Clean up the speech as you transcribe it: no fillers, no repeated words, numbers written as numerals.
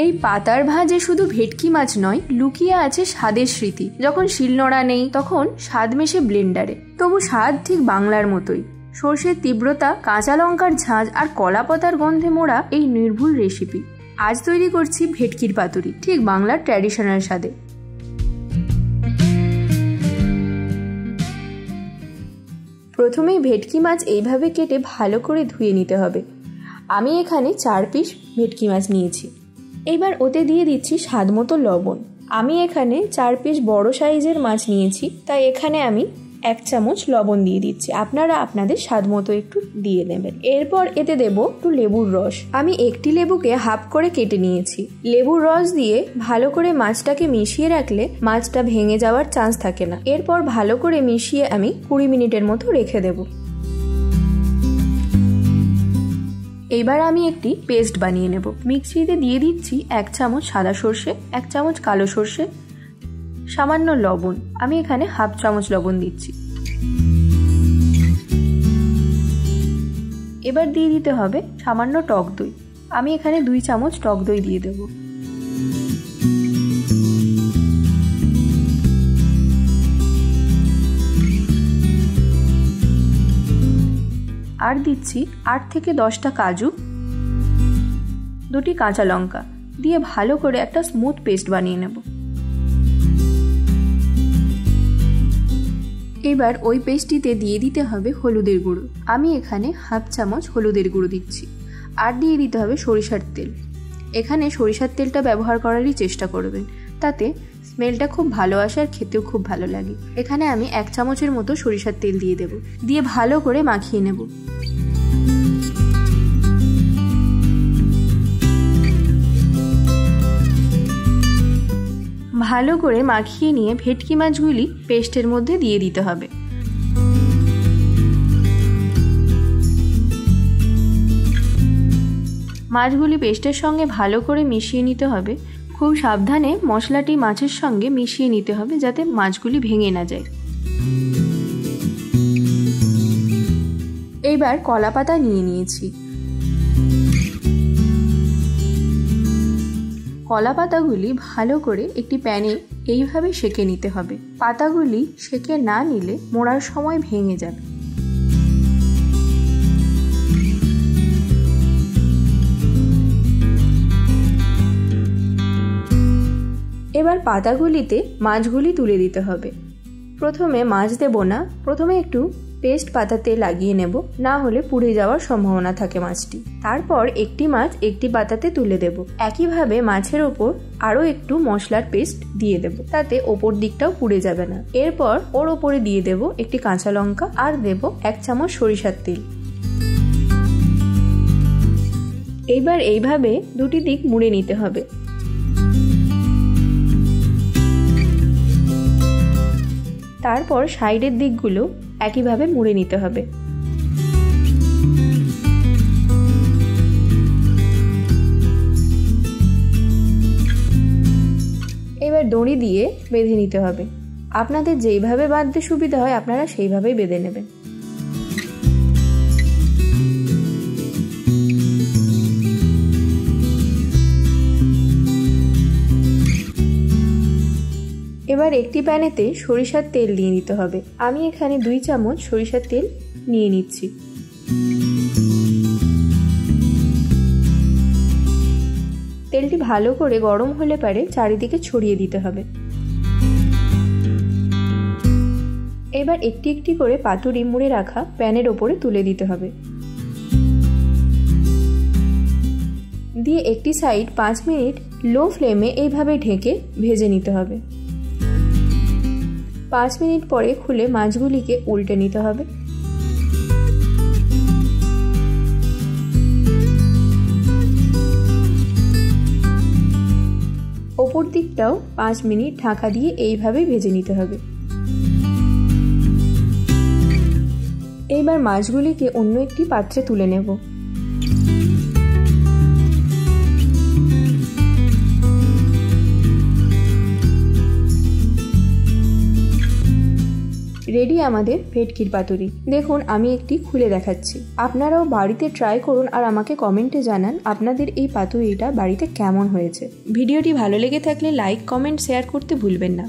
এই পাতার ভাজে শুধু ভেটকি মাছ নয়, লুকিয়ে আছে স্বাদের স্মৃতি। যখন শিলনোড়া নেই তখন স্বাদ মেশে ব্লেন্ডারে, তবু স্বাদ ঠিক বাংলার মতোই। সর্ষের তীব্রতা, কাঁচা লঙ্কার ঝাঁঝ আর কলা পাতার গন্ধে মোড়া এই নির্ভুল রেসিপি। আজ তৈরি করছি ভেটকির পাতুরি, ঠিক বাংলার ট্র্যাডিশনাল স্বাদে। প্রথমেই ভেটকি মাছ এইভাবে কেটে ভালো করে ধুয়ে নিতে হবে। আমি এখানে 4 পিস ভেটকি মাছ নিয়েছি। এবার ওতে দিয়ে দিচ্ছি স্বাদ মতো লবণ। আমি এখানে 4 পিস বড় সাইজের মাছ নিয়েছি, তাই এখানে আমি 1 চামচ লবণ দিয়ে দিচ্ছি। আপনারা আপনাদের স্বাদ মতো একটু দিয়ে নেবেন। এরপর এতে দেব একটু লেবুর রস। আমি একটি লেবুকে হাফ করে কেটে নিয়েছি। লেবুর রস দিয়ে ভালো করে মাছটাকে মিশিয়ে রাখলে মাছটা ভেঙে যাওয়ার চান্স থাকে না। এরপর ভালো করে মিশিয়ে আমি 20 মিনিটের মতো রেখে দেব। এবার আমি একটি পেস্ট বানিয়ে নেব। মিক্সিতে দিয়ে দিচ্ছি 1 চামচ সাদা সর্ষে, 1 চামচ কালো সর্ষে, সামান্য লবণ। আমি এখানে হাফ চামচ লবণ দিচ্ছি। এবার দিয়ে দিতে হবে সামান্য টক দই। আমি এখানে 2 চামচ টক দই দিয়ে দেব। আর দিচ্ছি 8 থেকে 10টা কাজু, 2টি কাঁচা লঙ্কা দিয়ে ভালো করে একটা স্মুথ পেস্ট বানিয়ে নেব। এবার ওই পেস্টটিতে দিয়ে দিতে হবে হলুদের গুঁড়ো। আমি এখানে হাফ চামচ হলুদের গুঁড়ো দিচ্ছি। আর দিয়ে দিতে হবে সরিষার তেল। এখানে সরিষার তেলটা ব্যবহার করারই চেষ্টা করবেন, তাতে স্মেলটা খুব ভালো আসে আর খেতেও খুব ভালো লাগে। এখানে আমি 1 চামচের মতো সরিষার তেল দিয়ে দেব। দিয়ে ভালো করে মাখিয়ে নেব। ভালো করে মাখিয়ে নিয়ে ভেটকি মাছগুলি পেস্টের মধ্যে দিয়ে দিতে হবে। মাছগুলি পেস্টের সঙ্গে ভালো করে মিশিয়ে নিতে হবে। খুব সাবধানে মশলাটি মাছের সঙ্গে মিশিয়ে নিতে হবে, যাতে মাছগুলি ভেঙে না যায়। এবার কলা পাতা নিয়ে নিয়েছি। কলা পাতাগুলি ভালো করে একটি প্যানে এইভাবে সেঁকে নিতে হবে। পাতাগুলি সেঁকে না নিলে মোড়ার সময় ভেঙে যাবে। এবার পাতাগুলিতে মাছগুলি তুলে দিতে হবে। প্রথমে মাছ দেব না, প্রথমে একটু পেস্ট পাতাতে লাগিয়ে নেব, না হলে পুড়ে যাওয়ার সম্ভাবনা থাকে মাছটি। তারপর একটি মাছ একটি পাতাতে তুলে দেব। একইভাবে মাছের ওপর আরও একটু মশলার পেস্ট দিয়ে দেব, তাতে ওপর দিকটাও পুড়ে যাবে না। এরপর ওর ওপরে দিয়ে দেব একটি কাঁচা লঙ্কা আর দেব 1 চামচ সরিষার তেল। এইবার এইভাবে দুটি দিক মুড়ে নিতে হবে। তারপর সাইডের দিকগুলো একইভাবে মুড়ে নিতে হবে। এবার দড়ি দিয়ে বেঁধে নিতে হবে। আপনাদের যেইভাবে বাঁধতে সুবিধা হয় আপনারা সেইভাবেই বেঁধে নেবেন। এবার একটি প্যানেতে সরিষার তেল দিয়ে নিতে হবে। আমি এখানে 2 চামচ সরিষার তেল নিয়ে নিচ্ছি। তেলটি ভালো করে গরম হলে পারে চারিদিকে ছড়িয়ে দিতে হবে। এবার একটি একটি করে পাতুরি মুড়ে রাখা প্যানের ওপরে তুলে দিতে হবে। দিয়ে একটি সাইড 5 মিনিট লো ফ্লেমে এইভাবে ঢেকে ভেজে নিতে হবে। 5 মিনিট পরে খুলে মাছগুলিকে উল্টে নিতে হবে। ওপর দিকটাও 5 মিনিট ঢাকা দিয়ে এইভাবে ভেজে নিতে হবে। এইবার মাছগুলিকে অন্য একটি পাত্রে তুলে নেব। রেডি আমাদের ভেটকির পাতুরি। দেখুন আমি একটি খুলে দেখাচ্ছি। আপনারাও বাড়িতে ট্রাই করুন আর আমাকে কমেন্টে জানান আপনাদের এই পাতুরিটা বাড়িতে কেমন হয়েছে। ভিডিওটি ভালো লেগে থাকলে লাইক, কমেন্ট, শেয়ার করতে ভুলবেন না।